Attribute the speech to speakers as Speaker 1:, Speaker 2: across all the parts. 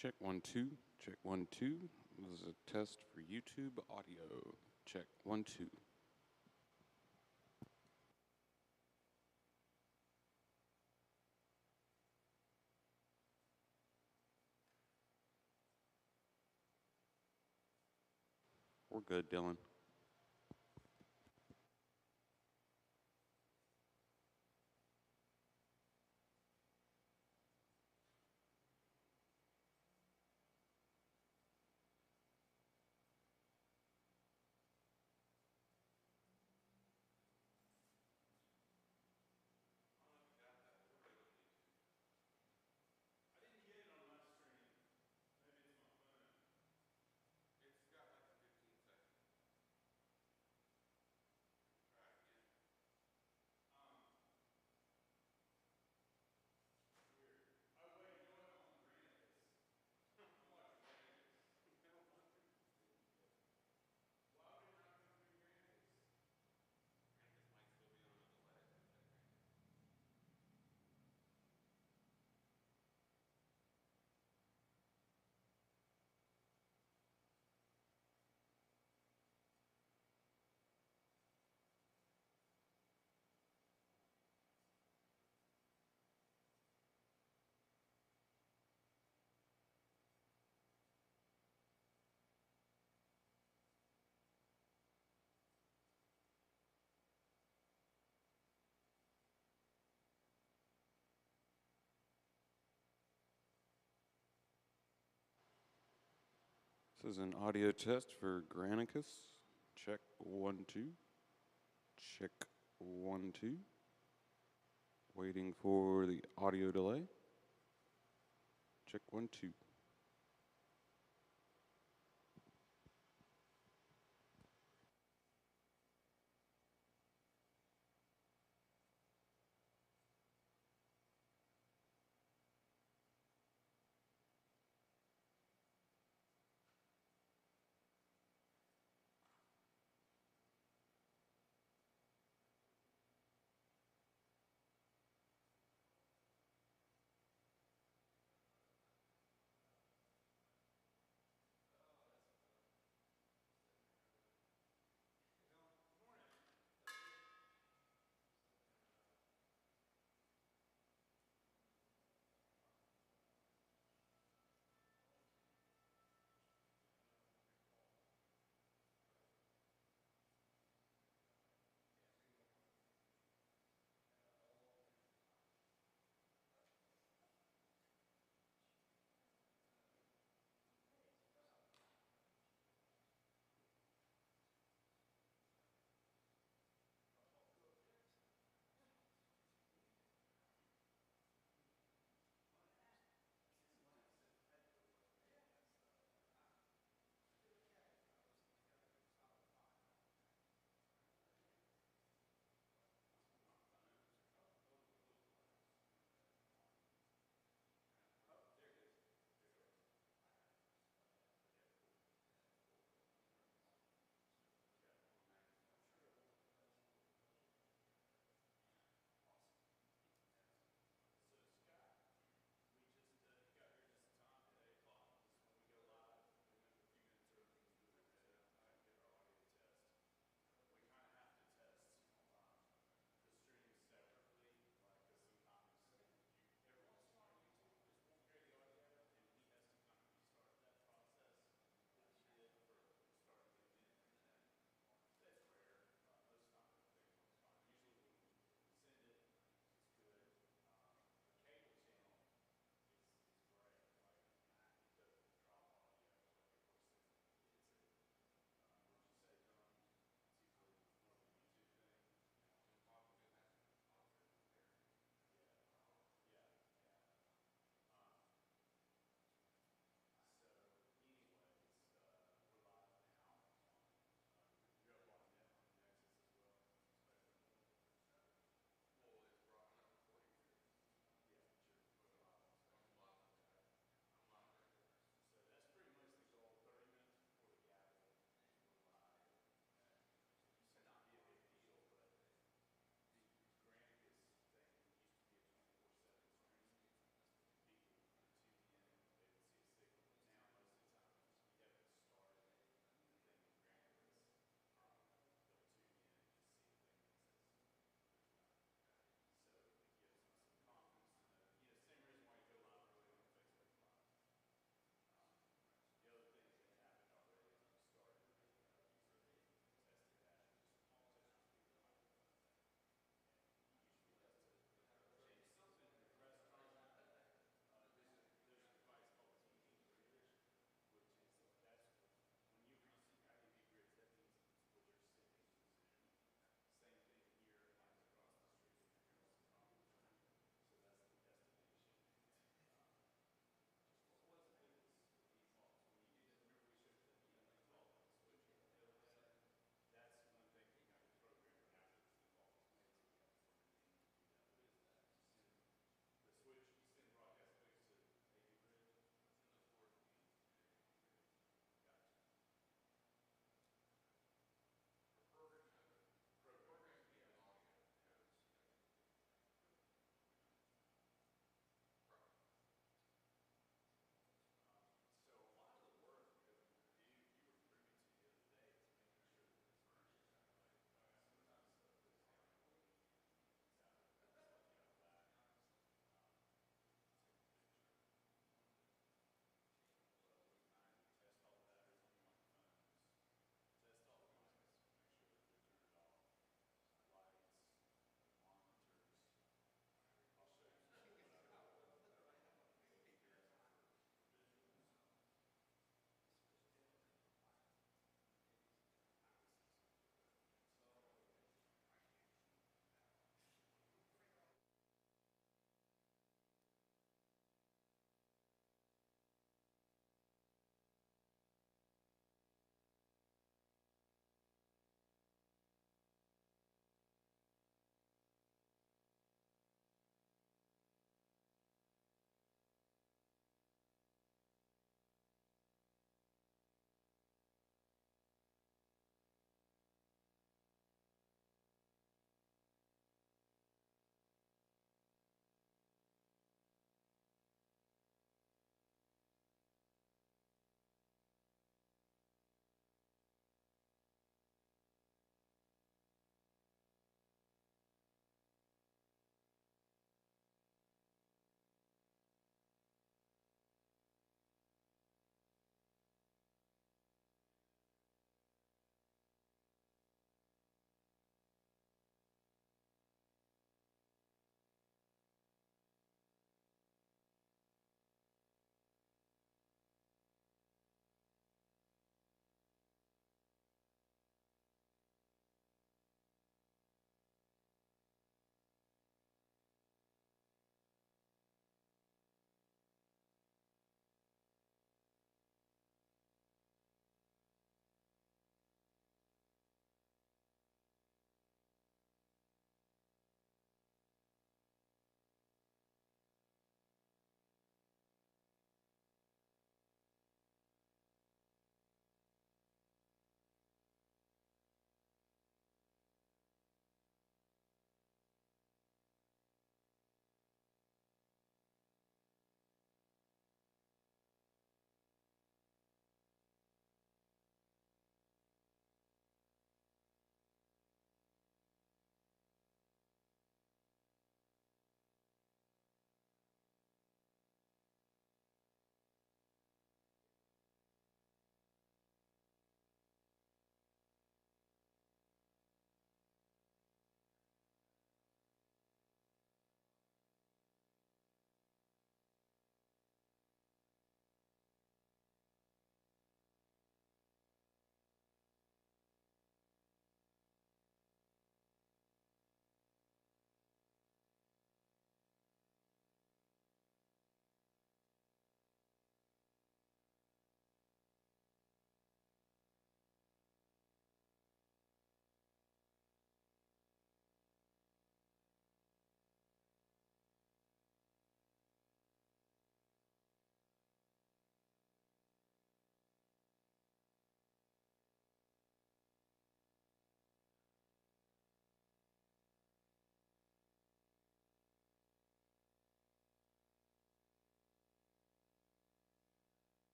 Speaker 1: Check 1 2. Check 1 2. This is a test for YouTube audio. Check 1 2. We're good, Dylan. This is an audio test for Granicus. Check 1 2. Check 1 2. Waiting for the audio delay. Check 1 2.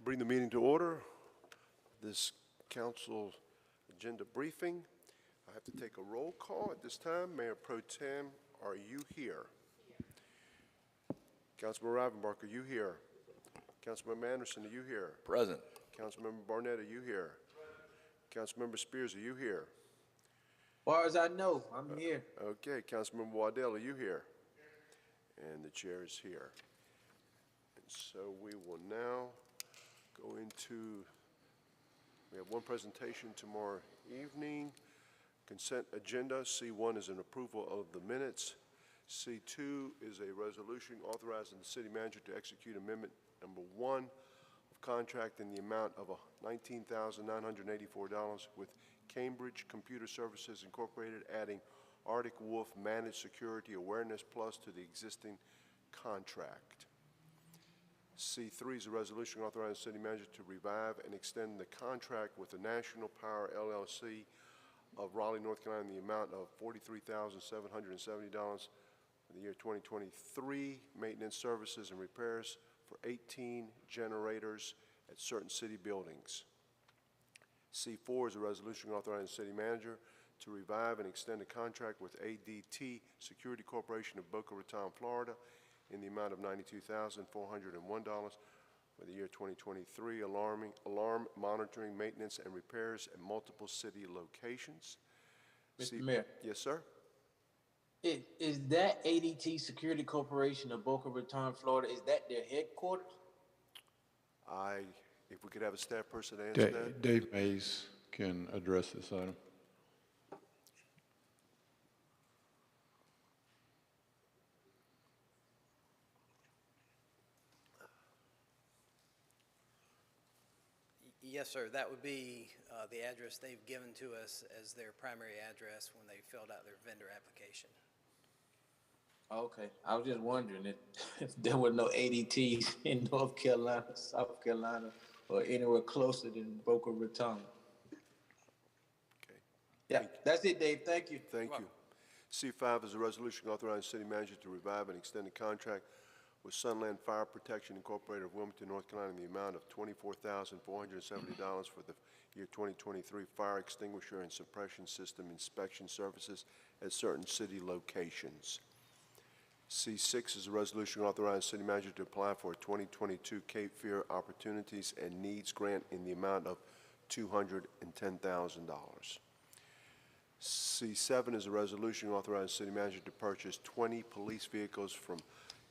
Speaker 2: Bring the meeting to order. This council agenda briefing. I have to take a roll call at this time. Mayor Pro Tem, are you here? Councilman Rivenbark, are you here? Councilmember Anderson, are you here?
Speaker 3: Present.
Speaker 2: Councilmember Barnett, are you here? Councilmember Spears, are you here?
Speaker 4: As far as I know, I'm here.
Speaker 2: Okay, Councilmember Waddell, are you here? And the chair is here. And so we will now go into, we have one presentation tomorrow evening. Consent agenda. C1 is an approval of the minutes. C2 is a resolution authorizing the city manager to execute amendment number 1 of contract in the amount of $19,984 with Cambridge Computer Services Incorporated, adding Arctic Wolf Managed Security Awareness Plus to the existing contract. C3 is a resolution authorizing the city manager to revive and extend the contract with the National Power LLC of Raleigh, North Carolina, in the amount of $43,770 for the year 2023, maintenance services and repairs for 18 generators at certain city buildings. C4 is a resolution authorizing the city manager to revive and extend a contract with ADT Security Corporation of Boca Raton, Florida, in the amount of $92,401 for the year 2023, alarm monitoring, maintenance, and repairs at multiple city locations.
Speaker 4: Mr. Mayor.
Speaker 2: Yes, sir.
Speaker 4: Is that ADT Security Corporation of Boca Raton, Florida, is that their headquarters?
Speaker 2: If we could have a staff person answer that.
Speaker 5: Dave Mays can address this item.
Speaker 6: Yes, sir. That would be the address they've given to us as their primary address when they filled out their vendor application.
Speaker 4: Okay, I was just wondering if there were no ADTs in North Carolina, South Carolina, or anywhere closer than Boca Raton.
Speaker 2: Okay.
Speaker 4: Yeah, that's it, Dave. Thank you.
Speaker 2: Thank you. C5 is a resolution authorizing the city manager to revive and extend the contract with Sunland Fire Protection Incorporated of Wilmington, North Carolina, in the amount of $24,470 for the year 2023 fire extinguisher and suppression system inspection services at certain city locations. C6 is a resolution authorizing the city manager to apply for a 2022 Cape Fear Opportunities and Needs Grant in the amount of $210,000. C7 is a resolution authorizing the city manager to purchase 20 police vehicles from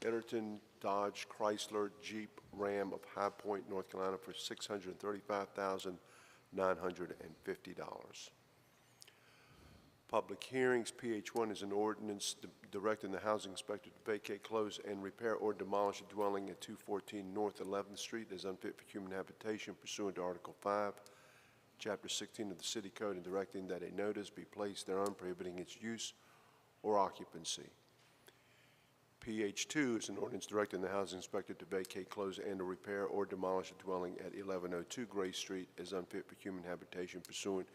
Speaker 2: Edgerton Dodge Chrysler Jeep Ram of High Point, North Carolina for $635,950. Public hearings. PH1 is an ordinance directing the housing inspector to vacate, close, and repair or demolish a dwelling at 214 North 11th Street as unfit for human habitation pursuant to Article 5, Chapter 16 of the City Code, and directing that a notice be placed thereon prohibiting its use or occupancy. PH2 is an ordinance directing the housing inspector to vacate, close, and to repair or demolish a dwelling at 1102 Gray Street as unfit for human habitation pursuant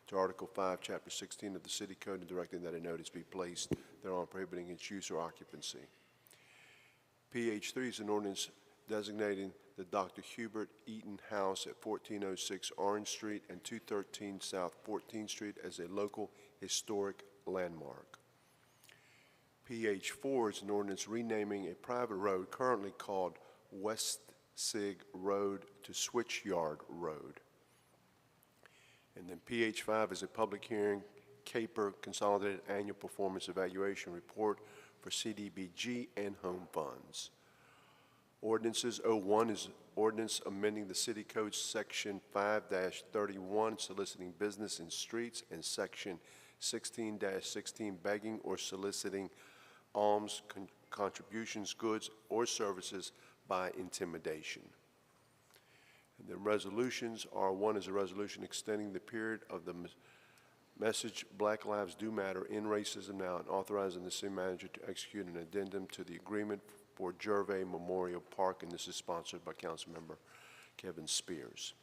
Speaker 2: to Article 5, Chapter 16 of the City Code, and directing that a notice be placed thereon prohibiting its use or occupancy. PH3 is an ordinance designating the Dr. Hubert Eaton House at 1406 Orange Street and 213 South 14th Street as a local historic landmark. PH4 is an ordinance renaming a private road currently called West Sig Road to Switchyard Road. And then PH5 is a public hearing, CAPER, Consolidated Annual Performance Evaluation Report for CDBG and home funds. Ordinances. 01 is ordinance amending the City Code Section 5-31, soliciting business in streets, and Section 16-16, begging or soliciting alms, contributions, goods, or services by intimidation. And the resolutions are: 1 is a resolution extending the period of the message Black Lives Do Matter in Racism Now and authorizing the city manager to execute an addendum to the agreement for Gervais Memorial Park, and this is sponsored by Councilmember Kevin Spears.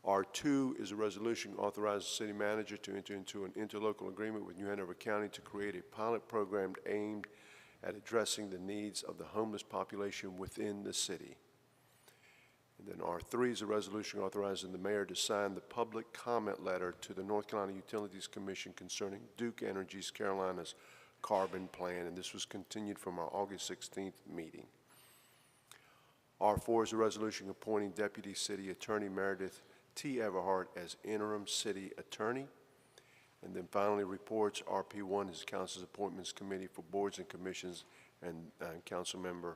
Speaker 2: R2 is a resolution authorizing the city manager to enter into an interlocal agreement with New Hanover County to create a pilot program aimed at addressing the needs of the homeless population within the city. And then R3 is a resolution authorizing the mayor to sign the public comment letter to the North Carolina Utilities Commission concerning Duke Energy's Carolinas carbon plan, and this was continued from our August 16th meeting. R4 is a resolution appointing Deputy City Attorney Meredith T. Everhart as interim city attorney. And then finally, reports. RP1 is Council's Appointments Committee for Boards and Commissions, and Councilmember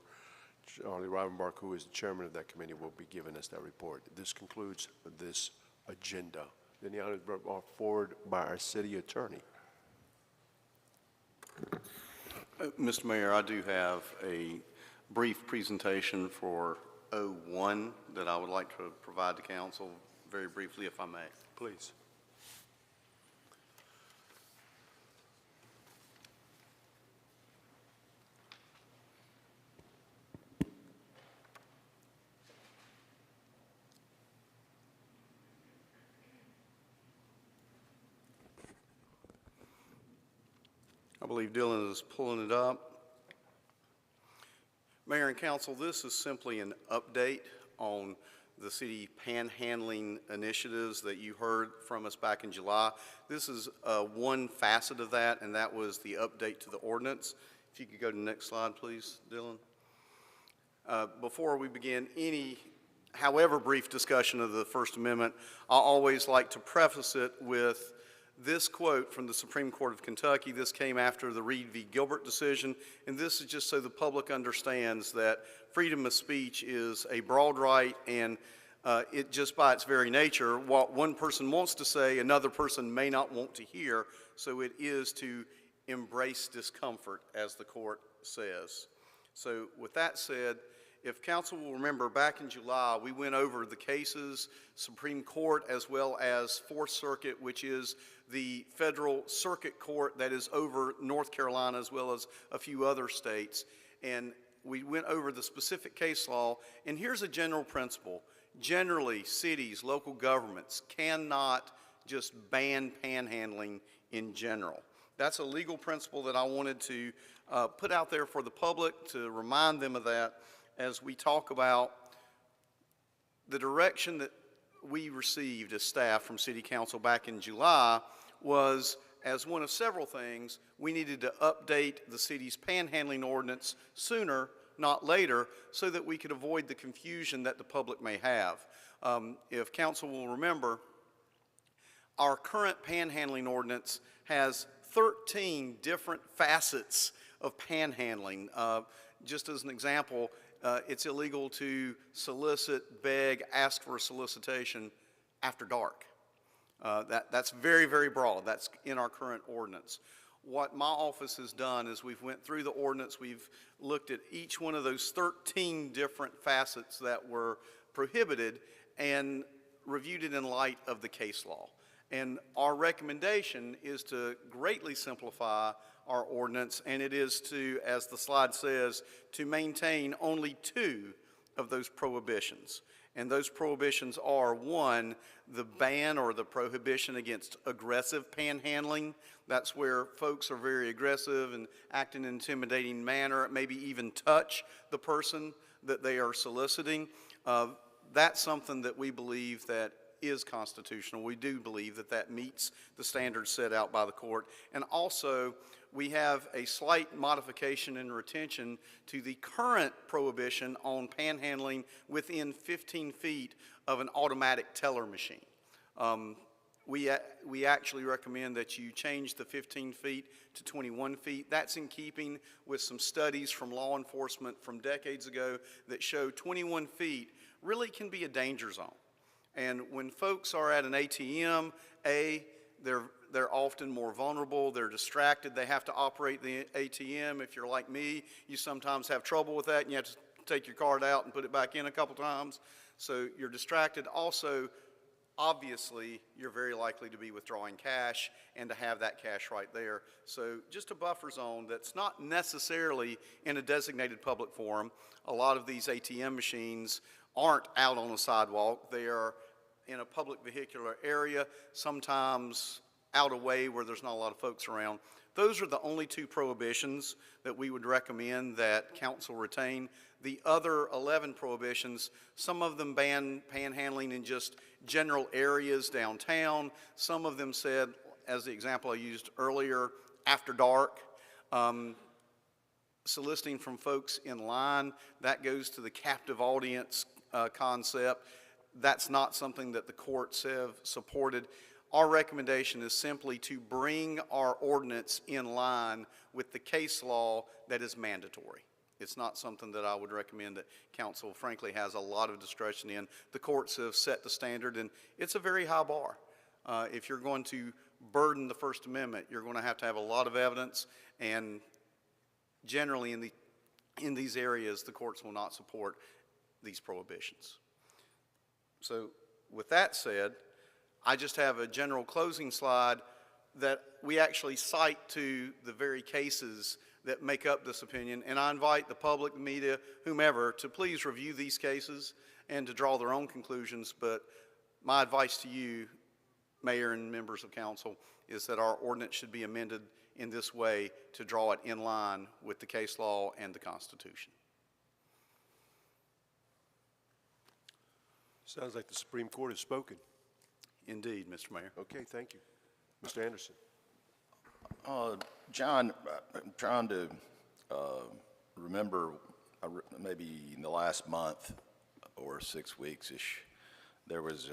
Speaker 2: Charlie Rivenbark, who is the chairman of that committee, will be giving us that report. This concludes this agenda. Then the item is brought forward by our city attorney.
Speaker 3: Mr. Mayor, I do have a brief presentation for O1 that I would like to provide to council very briefly, if I may.
Speaker 2: Please.
Speaker 3: I believe Dylan is pulling it up. Mayor and council, this is simply an update on the city panhandling initiatives that you heard from us back in July. This is one facet of that, and that was the update to the ordinance. If you could go to the next slide, please, Dylan. Before we begin any, however brief discussion of the First Amendment, I always like to preface it with this quote from the Supreme Court of Kentucky. This came after the Reed v. Gilbert decision, and this is just so the public understands that freedom of speech is a broad right, and it just by its very nature, what one person wants to say, another person may not want to hear, so it is to embrace discomfort, as the court says. So with that said, if council will remember, back in July, we went over the cases, Supreme Court as well as Fourth Circuit, which is the federal circuit court that is over North Carolina as well as a few other states. And we went over the specific case law, and here's a general principle. Generally, cities, local governments cannot just ban panhandling in general. That's a legal principle that I wanted to put out there for the public to remind them of that as we talk about the direction that we received as staff from City Council back in July was, as one of several things, we needed to update the city's panhandling ordinance sooner, not later, so that we could avoid the confusion that the public may have. If council will remember, our current panhandling ordinance has 13 different facets of panhandling. Just as an example, it's illegal to solicit, beg, ask for a solicitation after dark. That's very, very broad. That's in our current ordinance. What my office has done is we've went through the ordinance, we've looked at each one of those 13 different facets that were prohibited and reviewed it in light of the case law. And our recommendation is to greatly simplify our ordinance, and it is to, as the slide says, to maintain only 2 of those prohibitions. And those prohibitions are, 1, the ban or the prohibition against aggressive panhandling. That's where folks are very aggressive and act in an intimidating manner, maybe even touch the person that they are soliciting. That's something that we believe that is constitutional. We do believe that that meets the standards set out by the court. And also, we have a slight modification in retention to the current prohibition on panhandling within 15 feet of an automatic teller machine. We actually recommend that you change the 15 feet to 21 feet. That's in keeping with some studies from law enforcement from decades ago that show 21 feet really can be a danger zone. And when folks are at an ATM, they're often more vulnerable, they're distracted, they have to operate the ATM. If you're like me, you sometimes have trouble with that and you have to take your card out and put it back in a couple times. So you're distracted. Also, obviously, you're very likely to be withdrawing cash and to have that cash right there. So just a buffer zone that's not necessarily in a designated public forum. A lot of these ATM machines aren't out on a sidewalk. They are in a public vehicular area, sometimes out away where there's not a lot of folks around. Those are the only two prohibitions that we would recommend that council retain. The other 11 prohibitions, some of them ban panhandling in just general areas downtown. Some of them said, as the example I used earlier, after dark. Soliciting from folks in line, that goes to the captive audience concept. That's not something that the courts have supported. Our recommendation is simply to bring our ordinance in line with the case law that is mandatory. It's not something that I would recommend that council frankly has a lot of discretion in. The courts have set the standard, and it's a very high bar. If you're going to burden the First Amendment, you're going to have a lot of evidence, and generally in these areas, the courts will not support these prohibitions. So with that said, I just have a general closing slide that we actually cite to the very cases that make up this opinion, and I invite the public, the media, whomever, to please review these cases and to draw their own conclusions. But my advice to you, Mayor and members of council, is that our ordinance should be amended in this way to draw it in line with the case law and the Constitution.
Speaker 2: Sounds like the Supreme Court has spoken.
Speaker 3: Indeed, Mr. Mayor.
Speaker 2: Okay, thank you. Mr. Anderson.
Speaker 7: John, I'm trying to remember, maybe in the last month or 6 weeks-ish, there was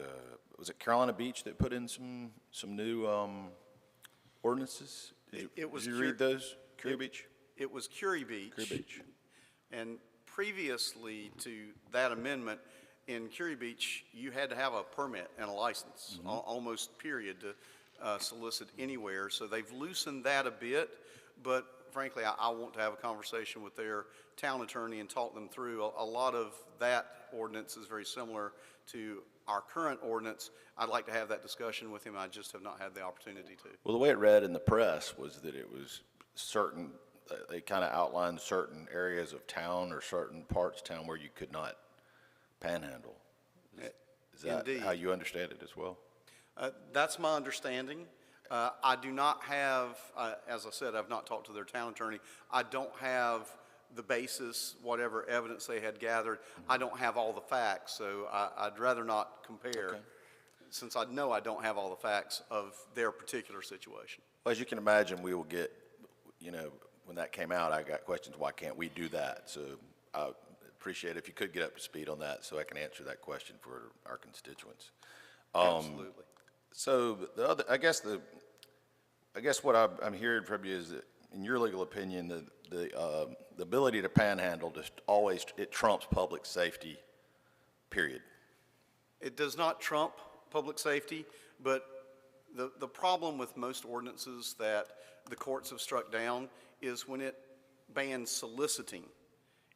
Speaker 7: it Carolina Beach that put in some new ordinances? Did you read those? Curie Beach?
Speaker 3: It was Curie Beach.
Speaker 7: Curie Beach.
Speaker 3: And previously to that amendment, in Curie Beach, you had to have a permit and a license, almost period, to solicit anywhere. So they've loosened that a bit, but frankly, I want to have a conversation with their town attorney and talk them through. A lot of that ordinance is very similar to our current ordinance. I'd like to have that discussion with him. I just have not had the opportunity to.
Speaker 7: Well, the way it read in the press was that it was certain, they kind of outlined certain areas of town or certain parts of town where you could not panhandle. Is that
Speaker 3: Indeed.
Speaker 7: how you understand it as well?
Speaker 3: That's my understanding. I do not have, as I said, I've not talked to their town attorney. I don't have the basis, whatever evidence they had gathered. I don't have all the facts, so I'd rather not compare, since I know I don't have all the facts of their particular situation.
Speaker 7: Well, as you can imagine, we will get, when that came out, I got questions, why can't we do that? So I appreciate it if you could get up to speed on that so I can answer that question for our constituents.
Speaker 3: Absolutely.
Speaker 7: So the other, I guess what I'm hearing from you is that, in your legal opinion, the ability to panhandle just always, it trumps public safety, period.
Speaker 3: It does not trump public safety, but the problem with most ordinances that the courts have struck down is when it bans soliciting.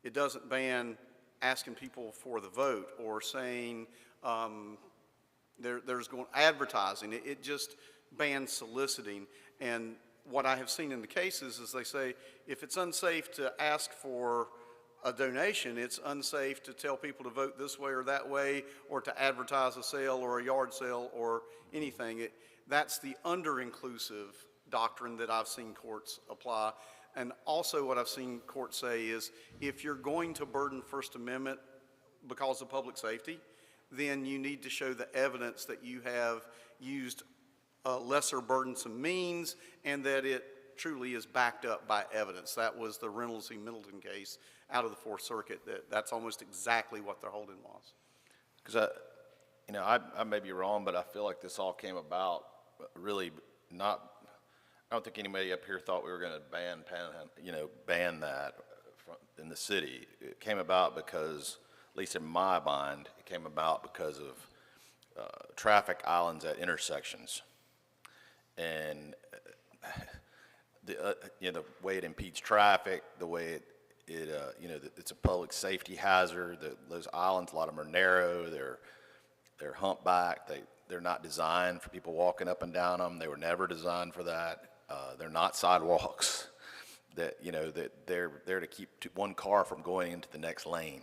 Speaker 3: It doesn't ban asking people for the vote or saying there's going advertising. It just bans soliciting. And what I have seen in the cases is they say if it's unsafe to ask for a donation, it's unsafe to tell people to vote this way or that way, or to advertise a sale or a yard sale or anything. That's the under-inclusive doctrine that I've seen courts apply. And also what I've seen courts say is if you're going to burden First Amendment because of public safety, then you need to show the evidence that you have used lesser burdensome means and that it truly is backed up by evidence. That was the Reynolds v. Middleton case out of the Fourth Circuit. That's almost exactly what their holding was.
Speaker 7: Because I may be wrong, but I feel like this all came about really not. I don't think anybody up here thought we were going to ban that in the city. It came about because, at least in my mind, it came about because of traffic islands at intersections, and the way it impedes traffic, the way it's a public safety hazard. Those islands, a lot of them are narrow. They're humpback. They're not designed for people walking up and down them. They were never designed for that. They're not sidewalks. That they're there to keep one car from going into the next lane.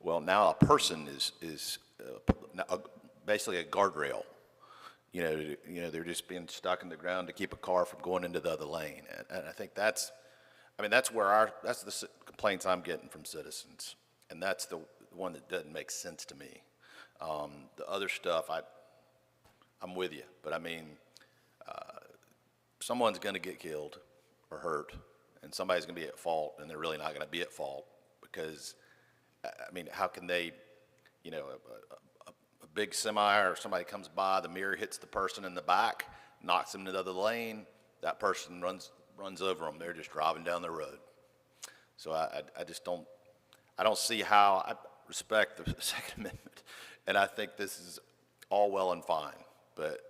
Speaker 7: Well, now a person is basically a guardrail, they're just being stuck in the ground to keep a car from going into the other lane. And I think that's that's the complaints I'm getting from citizens. And that's the one that doesn't make sense to me. The other stuff, I'm with you, but I mean, someone's going to get killed or hurt, and somebody's going to be at fault, and they're really not going to be at fault because, I mean, how can they, a big semi or somebody comes by, the mirror hits the person in the back, knocks them into the other lane, that person runs over them. They're just driving down the road. So I just don't see how. I respect the Second Amendment, and I think this is all well and fine, but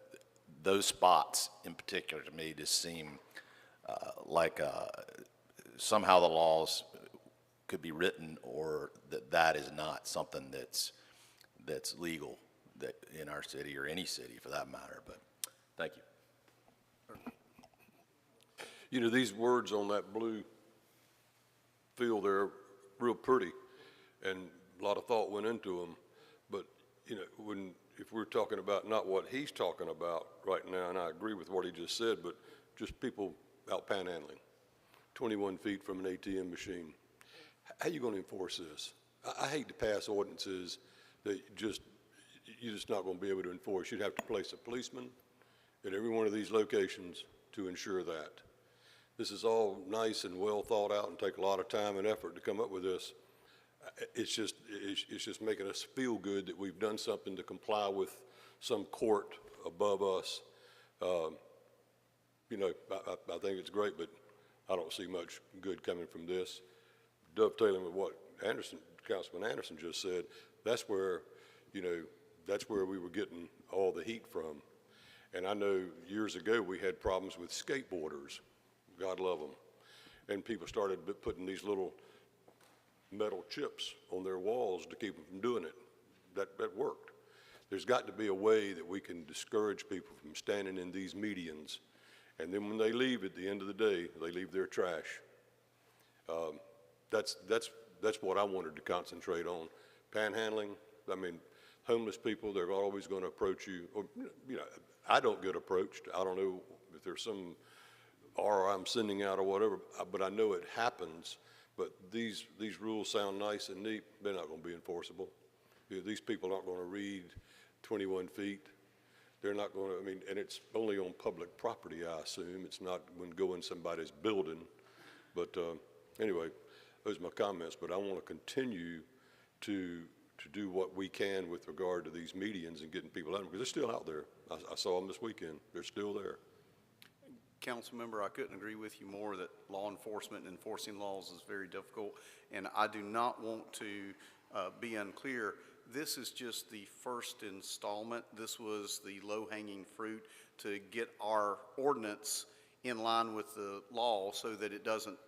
Speaker 7: those spots in particular to me just seem like somehow the laws could be written, or that is not something that's legal that in our city or any city for that matter. But thank you.
Speaker 8: These words on that blue field, they're real pretty, and a lot of thought went into them. But, if we're talking about not what he's talking about right now, and I agree with what he just said, but just people out panhandling, 21 feet from an ATM machine, how are you going to enforce this? I hate to pass ordinances that you're just not going to be able to enforce. You'd have to place a policeman at every one of these locations to ensure that. This is all nice and well thought out and take a lot of time and effort to come up with this. It's just making us feel good that we've done something to comply with some court above us. I think it's great, but I don't see much good coming from this. Dovetailing with what Councilman Anderson just said, that's where we were getting all the heat from. And I know years ago we had problems with skateboarders, God love them, and people started putting these little metal chips on their walls to keep them from doing it. That worked. There's got to be a way that we can discourage people from standing in these medians, and then when they leave at the end of the day, they leave their trash. That's what I wanted to concentrate on. Panhandling, I mean, homeless people, they're always going to approach you. Or, I don't get approached. I don't know if there's some or I'm sending out or whatever, but I know it happens. But these rules sound nice and neat. They're not going to be enforceable. These people aren't going to read 21 feet. They're not going to, and it's only on public property, I assume. It's not when go in somebody's building. But anyway, those are my comments. But I want to continue to do what we can with regard to these medians and getting people out, because they're still out there. I saw them this weekend. They're still there.
Speaker 3: Council member, I couldn't agree with you more that law enforcement and enforcing laws is very difficult, and I do not want to be unclear. This is just the first installment. This was the low-hanging fruit to get our ordinance in line with the law so that it doesn't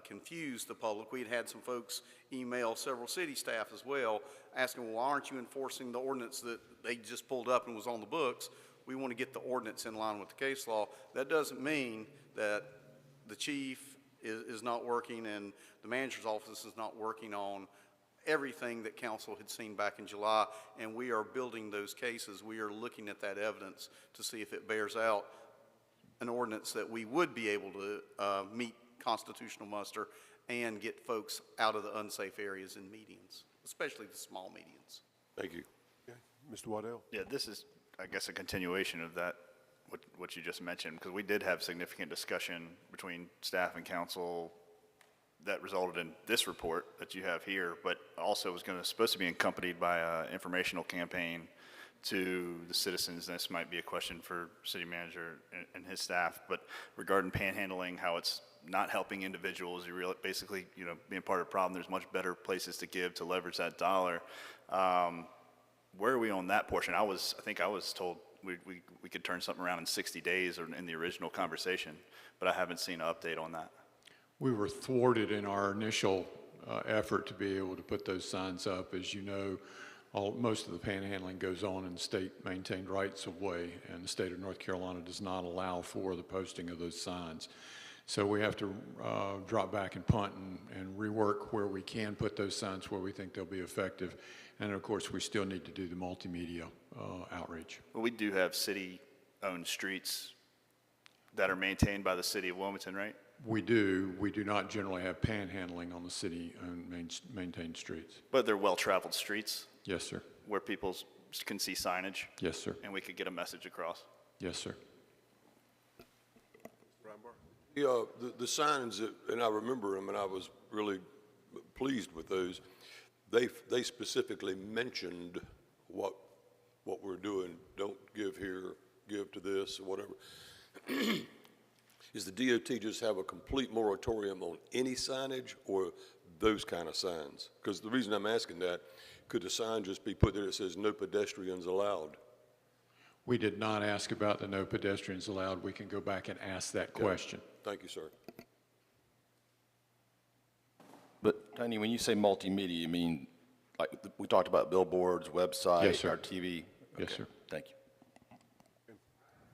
Speaker 3: confuse the public. We had some folks email several city staff as well asking, well, why aren't you enforcing the ordinance that they just pulled up and was on the books? We want to get the ordinance in line with the case law. That doesn't mean that the chief is not working and the manager's office is not working on everything that council had seen back in July, and we are building those cases. We are looking at that evidence to see if it bears out an ordinance that we would be able to meet constitutional muster and get folks out of the unsafe areas in medians, especially the small medians.
Speaker 8: Thank you.
Speaker 2: Okay. Mr. Waddell?
Speaker 9: Yeah, this is, I guess, a continuation of that, what you just mentioned, because we did have significant discussion between staff and council that resulted in this report that you have here, but also was supposed to be accompanied by an informational campaign to the citizens. This might be a question for city manager and his staff, but regarding panhandling, how it's not helping individuals, basically, being part of the problem, there's much better places to give to leverage that dollar. Where are we on that portion? I think I was told we could turn something around in 60 days or in the original conversation, but I haven't seen an update on that.
Speaker 5: We were thwarted in our initial effort to be able to put those signs up. As you know, most of the panhandling goes on in state-maintained rights-of-way, and the state of North Carolina does not allow for the posting of those signs. So we have to drop back and punt and rework where we can put those signs where we think they'll be effective. And of course, we still need to do the multimedia outreach.
Speaker 9: Well, we do have city own streets that are maintained by the city of Wilmington, right?
Speaker 5: We do. We do not generally have panhandling on the city-owned maintained streets.
Speaker 9: But they're well-traveled streets
Speaker 5: Yes, sir.
Speaker 9: where people can see signage,
Speaker 5: Yes, sir.
Speaker 9: and we could get a message across.
Speaker 5: Yes, sir.
Speaker 8: Yeah, the signs, and I remember them, and I was really pleased with those. They specifically mentioned what we're doing. Don't give here, give to this, or whatever. Is the DOT just have a complete moratorium on any signage or those kind of signs? Because the reason I'm asking that, could the sign just be put there that says no pedestrians allowed?
Speaker 5: We did not ask about the no pedestrians allowed. We can go back and ask that question.
Speaker 8: Thank you, sir.
Speaker 7: But Tony, when you say multimedia, you mean, like, we talked about billboards, website,
Speaker 5: Yes, sir.
Speaker 7: our TV?
Speaker 5: Yes,
Speaker 7: Okay,
Speaker 5: sir.
Speaker 7: Thank you.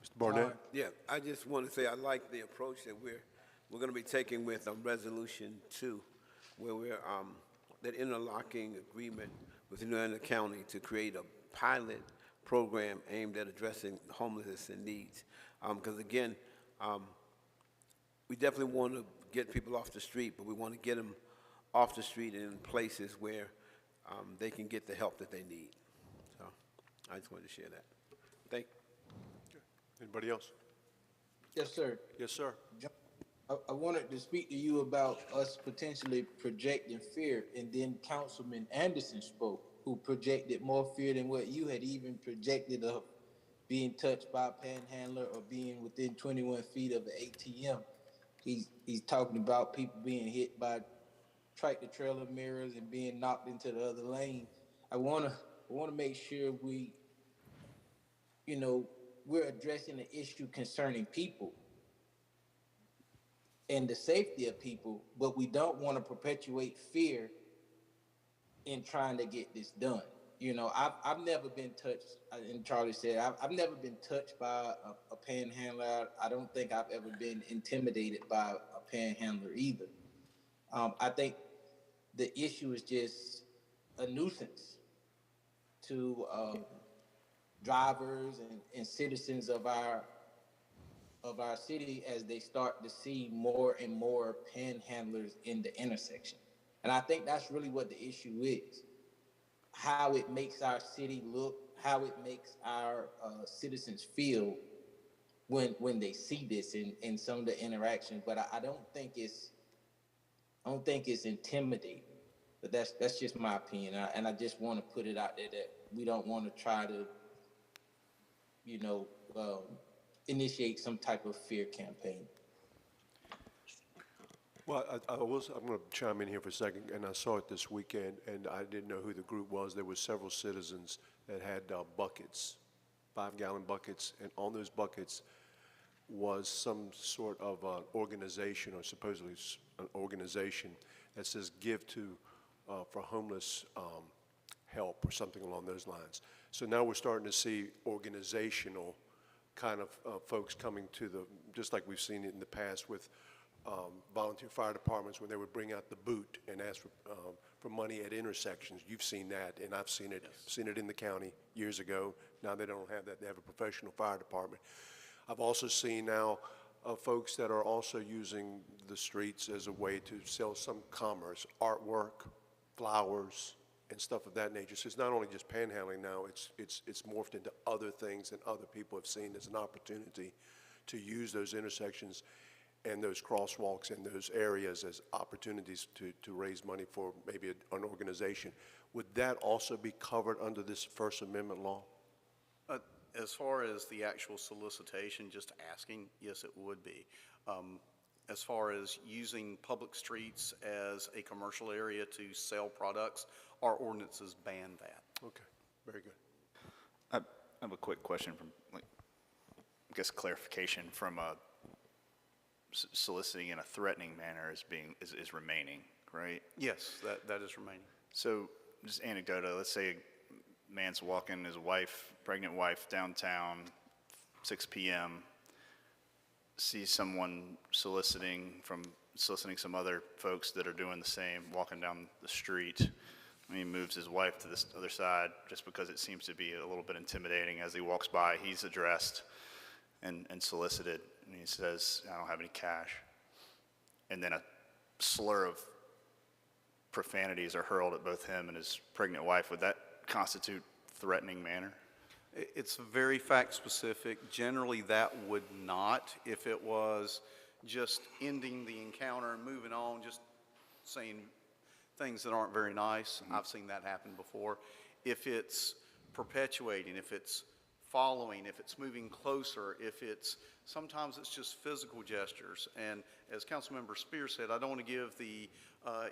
Speaker 2: Mr. Barnett?
Speaker 10: Yeah, I just want to say I like the approach that we're going to be taking with Resolution 2, where we're, that interlocking agreement with Indiana County to create a pilot program aimed at addressing homelessness and needs. Because again, we definitely want to get people off the street, but we want to get them off the street and in places where they can get the help that they need. So I just wanted to share that. Thank you.
Speaker 2: Anybody else?
Speaker 4: Yes, sir.
Speaker 2: Yes, sir.
Speaker 4: I wanted to speak to you about us potentially projecting fear, and then Councilman Anderson spoke, who projected more fear than what you had even projected of being touched by a panhandler or being within 21 feet of an ATM. He's talking about people being hit by tractor trailer mirrors and being knocked into the other lane. I wanna make sure we're addressing the issue concerning people and the safety of people, but we don't want to perpetuate fear in trying to get this done. I've never been touched, and Charlie said, I've never been touched by a panhandler. I don't think I've ever been intimidated by a panhandler either. I think the issue is just a nuisance to drivers and citizens of our city as they start to see more and more panhandlers in the intersection. And I think that's really what the issue is. How it makes our city look, how it makes our citizens feel when they see this in some of the interactions. But I don't think it's intimidating. But that's just my opinion. And I just want to put it out there that we don't want to try to initiate some type of fear campaign.
Speaker 2: Well, I'm going to chime in here for a second, and I saw it this weekend, and I didn't know who the group was. There were several citizens that had buckets, 5-gallon buckets, and on those buckets was some sort of an organization, or supposedly an organization, that says give to for homeless help or something along those lines. So now we're starting to see organizational kind of folks coming to just like we've seen it in the past with volunteer fire departments when they would bring out the boot and ask for money at intersections. You've seen that, and I've seen it.
Speaker 3: Yes.
Speaker 2: Seen it in the county years ago. Now they don't have that. They have a professional fire department. I've also seen now folks that are also using the streets as a way to sell some commerce, artwork, flowers, and stuff of that nature. So it's not only just panhandling now, it's morphed into other things that other people have seen as an opportunity to use those intersections and those crosswalks and those areas as opportunities to raise money for maybe an organization. Would that also be covered under this First Amendment law?
Speaker 3: As far as the actual solicitation, just asking, yes, it would be. As far as using public streets as a commercial area to sell products, our ordinances ban that.
Speaker 2: Okay, very good.
Speaker 9: I have a quick question from, I guess, clarification from soliciting in a threatening manner is remaining, right?
Speaker 3: Yes, that is remaining.
Speaker 9: So just anecdotal, let's say a man's walking his wife, pregnant wife, downtown, 6 p.m., sees someone soliciting some other folks that are doing the same, walking down the street. He moves his wife to this other side just because it seems to be a little bit intimidating. As he walks by, he's addressed. and solicited, and he says, I don't have any cash. And then a slur of profanities are hurled at both him and his pregnant wife. Would that constitute threatening manner?
Speaker 3: It's very fact-specific. Generally, that would not. If it was just ending the encounter and moving on, just saying things that aren't very nice, I've seen that happen before. If it's perpetuating, if it's following, if it's moving closer, sometimes it's just physical gestures. And as Councilmember Spears said, I don't want to give the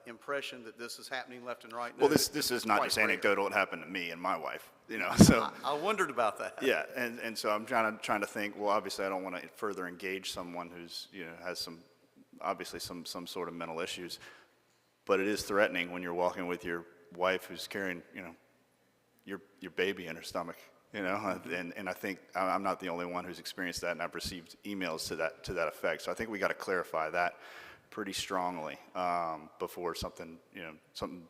Speaker 3: impression that this is happening left and right.
Speaker 9: Well,
Speaker 3: No,
Speaker 9: this is
Speaker 3: it's
Speaker 9: not
Speaker 3: quite
Speaker 9: just
Speaker 3: rare.
Speaker 9: anecdotal. It happened to me and my wife, so.
Speaker 3: I wondered about that.
Speaker 9: Yeah, and so I'm trying to think, well, obviously I don't want to further engage someone who's, has obviously some sort of mental issues, but it is threatening when you're walking with your wife who's carrying, your baby in her stomach, and I think I'm not the only one who's experienced that, and I've received emails to that effect. So I think we got to clarify that pretty strongly before something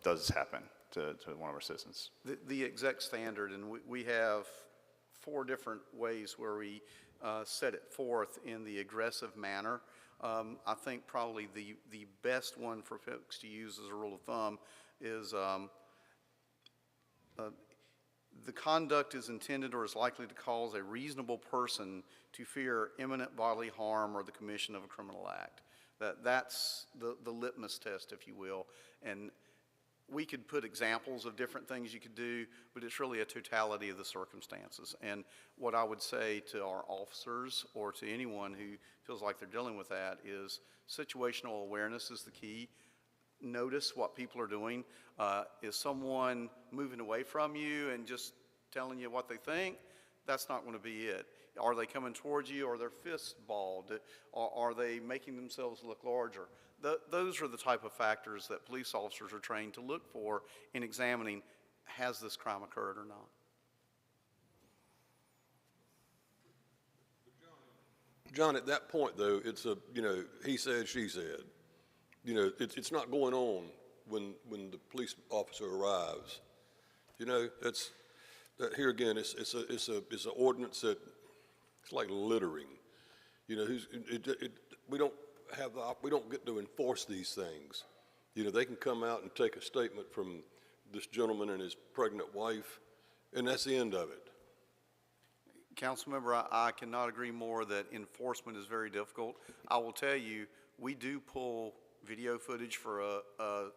Speaker 9: does happen to one of our citizens.
Speaker 3: The exec standard, and we have 4 different ways where we set it forth in the aggressive manner. I think probably the best one for folks to use as a rule of thumb is the conduct is intended or is likely to cause a reasonable person to fear imminent bodily harm or the commission of a criminal act. That's the litmus test, if you will. And we could put examples of different things you could do, but it's really a totality of the circumstances. And what I would say to our officers or to anyone who feels like they're dealing with that is situational awareness is the key. Notice what people are doing. Is someone moving away from you and just telling you what they think? That's not going to be it. Are they coming towards you? Are their fists balled? Are they making themselves look larger? Those are the type of factors that police officers are trained to look for in examining, has this crime occurred or not?
Speaker 8: John, at that point, though, it's he said, she said. It's not going on when the police officer arrives. Here again, it's an ordinance that it's like littering. We don't get to enforce these things. They can come out and take a statement from this gentleman and his pregnant wife, and that's the end of it.
Speaker 3: Councilmember, I cannot agree more that enforcement is very difficult. I will tell you, we do pull video footage for a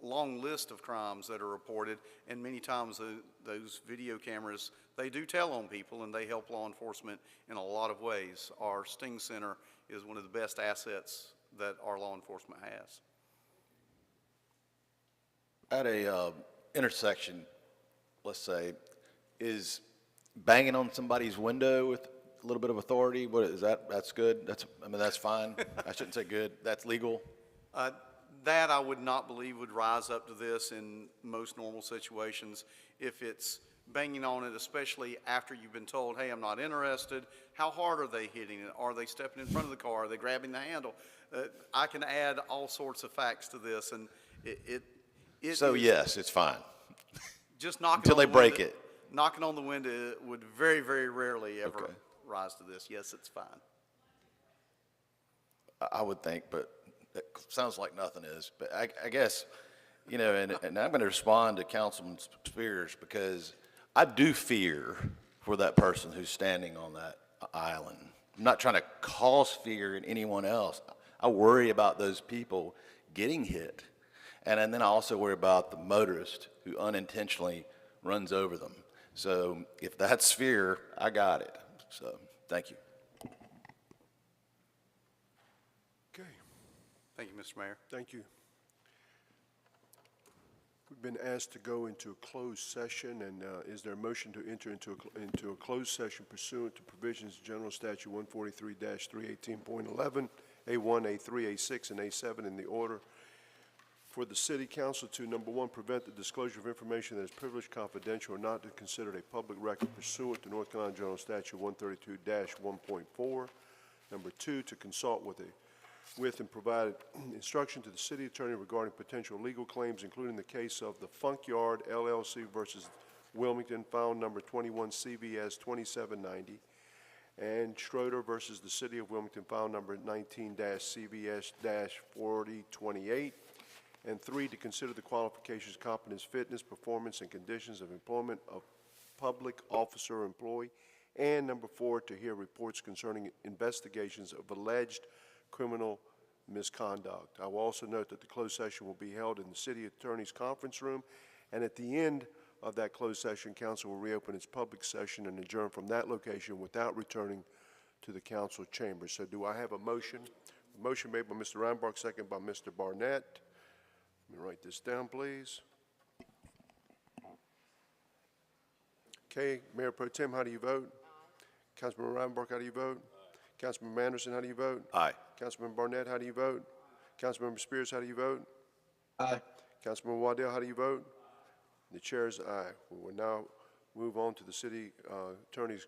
Speaker 3: long list of crimes that are reported, and many times those video cameras, they do tell on people and they help law enforcement in a lot of ways. Our Sting Center is one of the best assets that our law enforcement has.
Speaker 7: At a intersection, let's say, is banging on somebody's window with a little bit of authority, what is that? That's good? That's fine? I shouldn't say good. That's legal?
Speaker 3: That I would not believe would rise up to this in most normal situations. If it's banging on it, especially after you've been told, hey, I'm not interested, how hard are they hitting it? Are they stepping in front of the car? Are they grabbing the handle? I can add all sorts of facts to this, and
Speaker 7: So yes, it's fine.
Speaker 3: Just knocking
Speaker 7: Until
Speaker 3: on
Speaker 7: they
Speaker 3: the
Speaker 7: break
Speaker 3: window,
Speaker 7: it.
Speaker 3: Knocking on the window would very, very rarely ever
Speaker 7: Okay.
Speaker 3: rise to this. Yes, it's fine.
Speaker 7: I would think, but it sounds like nothing is. But I guess, and I'm going to respond to Councilman Spears because I do fear for that person who's standing on that island. I'm not trying to cause fear in anyone else. I worry about those people getting hit. And then I also worry about the motorist who unintentionally runs over them. So if that's fear, I got it. So thank you.
Speaker 2: Okay,
Speaker 3: Thank you, Mr. Mayor.
Speaker 2: thank you. We've been asked to go into a closed session, and is there a motion to enter into a closed session pursuant to provisions of General Statute 143-318.11, A1, A3, A6, and A7 in the order for the City Council to, number 1, prevent the disclosure of information that is privileged, confidential, or not considered a public record pursuant to North Carolina General Statute 132-1.4. Number 2, to consult with and provide instruction to the city attorney regarding potential legal claims, including the case of the Funk Yard LLC versus Wilmington, file number 21 CVS 2790. and Schroeder versus the City of Wilmington, file number 19-CVS-4028. And 3, to consider the qualifications, competence, fitness, performance, and conditions of employment of public officer or employee. And number 4, to hear reports concerning investigations of alleged criminal misconduct. I will also note that the closed session will be held in the City Attorney's Conference Room, and at the end of that closed session, council will reopen its public session and adjourn from that location without returning to the council chamber. So do I have a motion? A motion made by Mr. Reinbach, second by Mr. Barnett. Let me write this down, please. Okay, Mayor Pro Tem, how do you vote? Councilman Reinbach, how do you vote? Councilman Anderson, how do you vote?
Speaker 7: Aye.
Speaker 2: Councilman Barnett, how do you vote? Councilmember Spears, how do you vote?
Speaker 4: Aye.
Speaker 2: Councilman Waddell, how do you vote? The chair is aye. We will now move on to the city attorney's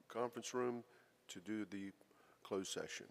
Speaker 2: conference room to do the closed session.